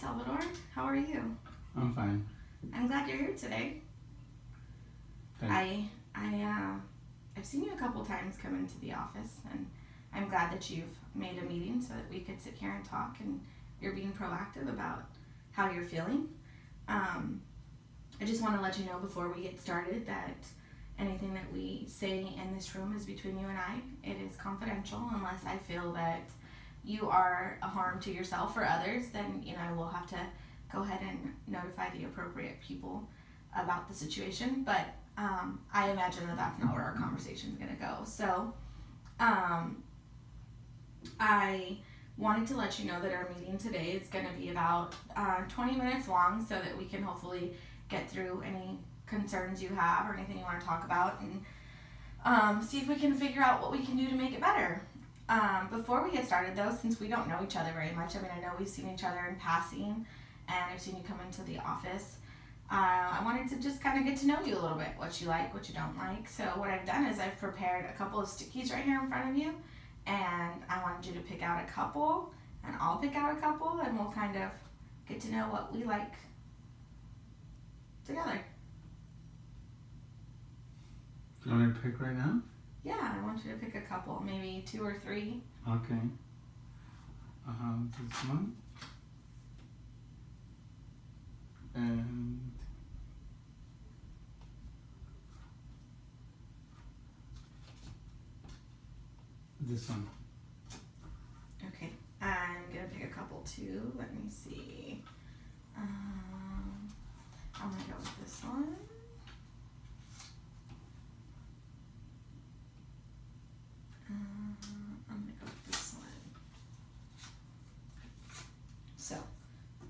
Salvador. How are you? I'm fine. I'm glad you're here today. Thanks. I've seen you a couple times come into the office, and I'm glad that you've made a meeting so that we could sit here and talk, and you're being proactive about how you're feeling. I just want to let you know before we get started that anything that we say in this room is between you and I. It is confidential unless I feel that you are a harm to yourself or others, then I will have to go ahead and notify the appropriate people about the situation. But I imagine that that's not where our conversation is going to go. So I wanted to let you know that our meeting today is going to be about 20 minutes long so that we can hopefully get through any concerns you have or anything you want to talk about, and see if we can figure out what we can do to make it better. Before we get started though, since we don't know each other very much, I know we've seen each other in passing and I've seen you come into the office, I wanted to just kind of get to know you a little bit, what you like, what you don't like. So what I've done is I've prepared a couple of stickies right here in front of you, and I wanted you to pick out a couple, and I'll pick out a couple, and we'll kind of get to know what we like together. You want me to pick right now? Yeah, I want you to pick a couple, maybe 2 or 3. Okay. This one. And this one. Okay, I'm gonna pick a couple too. Let me see. I'm gonna go with this one. I'm gonna go with this one. So,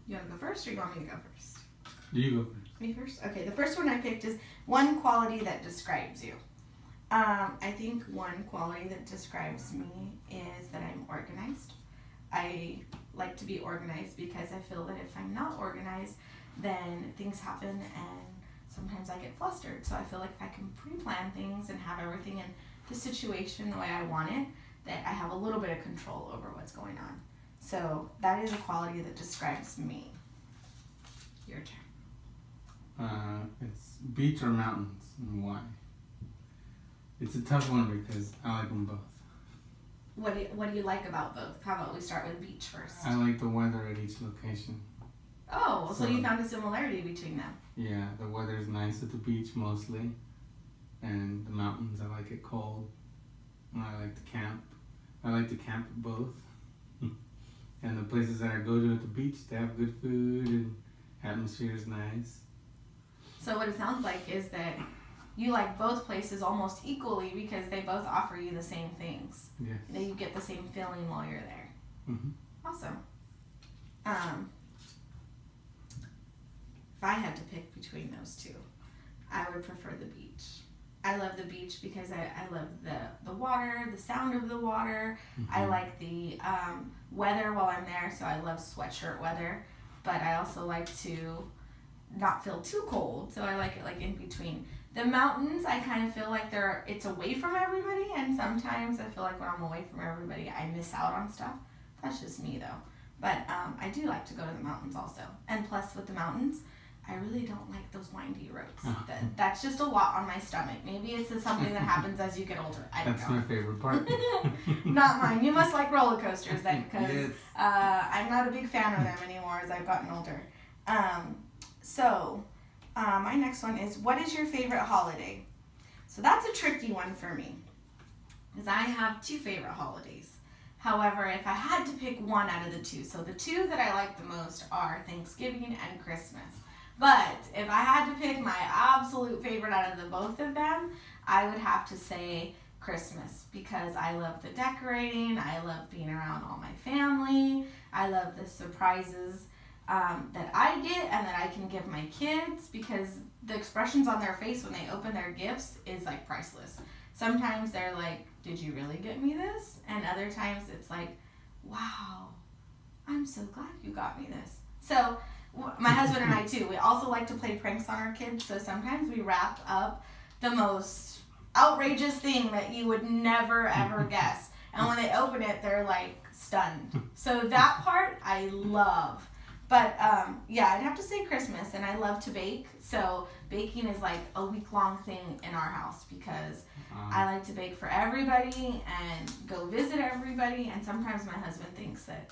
you wanna go first, or you want me to go first? You go first. Me first? Okay, the first one I picked is one quality that describes you. I think one quality that describes me is that I'm organized. I like to be organized because I feel that if I'm not organized, then things happen and sometimes I get flustered. So I feel like if I can pre-plan things and have everything in the situation the way I want it, that I have a little bit of control over what's going on. So that is a quality that describes me. Your turn. It's beach or mountains, and why? It's a tough one because I like them both. What do you like about both? How about we start with beach first? I like the weather at each location. Oh, so you found a similarity between them. Yeah, the weather is nice at the beach mostly, and the mountains, I like it cold. And I like to camp. I like to camp at both. And the places that I go to at the beach, they have good food and atmosphere is nice. So what it sounds like is that you like both places almost equally because they both offer you the same things. Yes. That you get the same feeling while you're there. Mm-hmm. Awesome. If I had to pick between those two, I would prefer the beach. I love the beach because I love the water, the sound of the water. Mm-hmm. I like the weather while I'm there, so I love sweatshirt weather. But I also like to not feel too cold, so I like it like in between. The mountains, I kind of feel like it's away from everybody, and sometimes I feel like when I'm away from everybody, I miss out on stuff. That's just me though. But I do like to go to the mountains also. And plus with the mountains, I really don't like those windy roads. That's just a lot on my stomach. Maybe it's something that happens as you get older. I don't know. That's my favorite part. Not mine. You must like roller coasters then, because Yes. I'm not a big fan of them anymore as I've gotten older. My next one is, what is your favorite holiday? So that's a tricky one for me, because I have 2 favorite holidays. However, if I had to pick one out of the 2, so the 2 that I like the most are Thanksgiving and Christmas. But if I had to pick my absolute favorite out of the both of them, I would have to say Christmas, because I love the decorating, I love being around all my family, I love the surprises that I get and that I can give my kids, because the expressions on their face when they open their gifts is like priceless. Sometimes they're like, did you really get me this? And other times it's like, wow, I'm so glad you got me this. So my husband and I too, we also like to play pranks on our kids, so sometimes we wrap up the most outrageous thing that you would never ever guess, and when they open it they're like stunned. So that part I love. But yeah, I'd have to say Christmas, and I love to bake. So baking is like a week-long thing in our house because I like to bake for everybody and go visit everybody. And sometimes my husband thinks that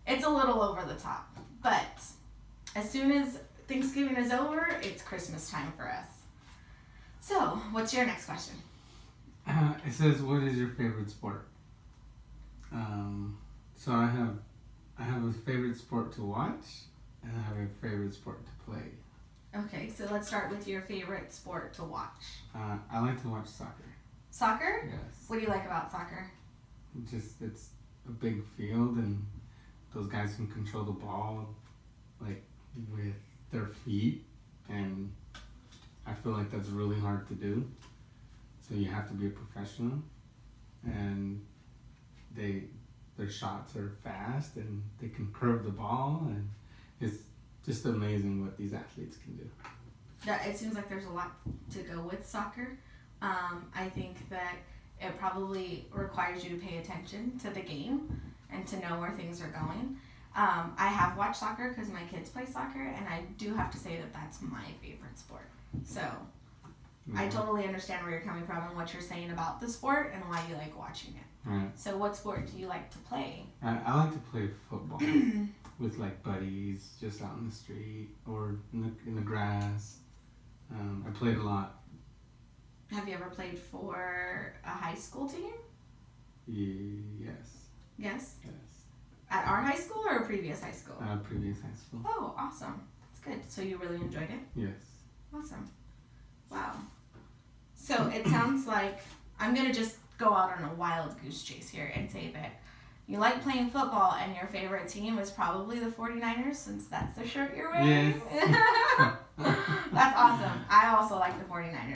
it's a little over the top. But as soon as Thanksgiving is over, it's Christmas time for us. So, what's your next question? It says, "What is your favorite sport?" So I have a favorite sport to watch, and I have a favorite sport to play. Okay, so let's start with your favorite sport to watch. I like to watch soccer. Soccer? Yes. What do you like about soccer? Just it's a big field, and those guys can control the ball like with their feet, and I feel like that's really hard to do. So you have to be a professional, and their shots are fast, and they can curve the ball, and it's just amazing what these athletes can do. Yeah, it seems like there's a lot to go with soccer. I think that it probably requires you to pay attention to the game and to know where things are going. I have watched soccer because my kids play soccer, and I do have to say that that's my favorite sport. So I totally understand where you're coming from and what you're saying about the sport and why you like watching it. Right. So what sport do you like to play? I like to play football with like buddies, just out in the street or in the grass. I played a lot. Have you ever played for a high school team? Yes. Yes? Yes. At our high school or a previous high school? Previous high school. Oh, awesome. That's good. So you really enjoyed it? Yes. Awesome. Wow. So it sounds like I'm going to just go out on a wild goose chase here and say that you like playing football and your favorite team is probably the 49ers since that's the shirt you're wearing. Yes. That's awesome. I also like the 49ers.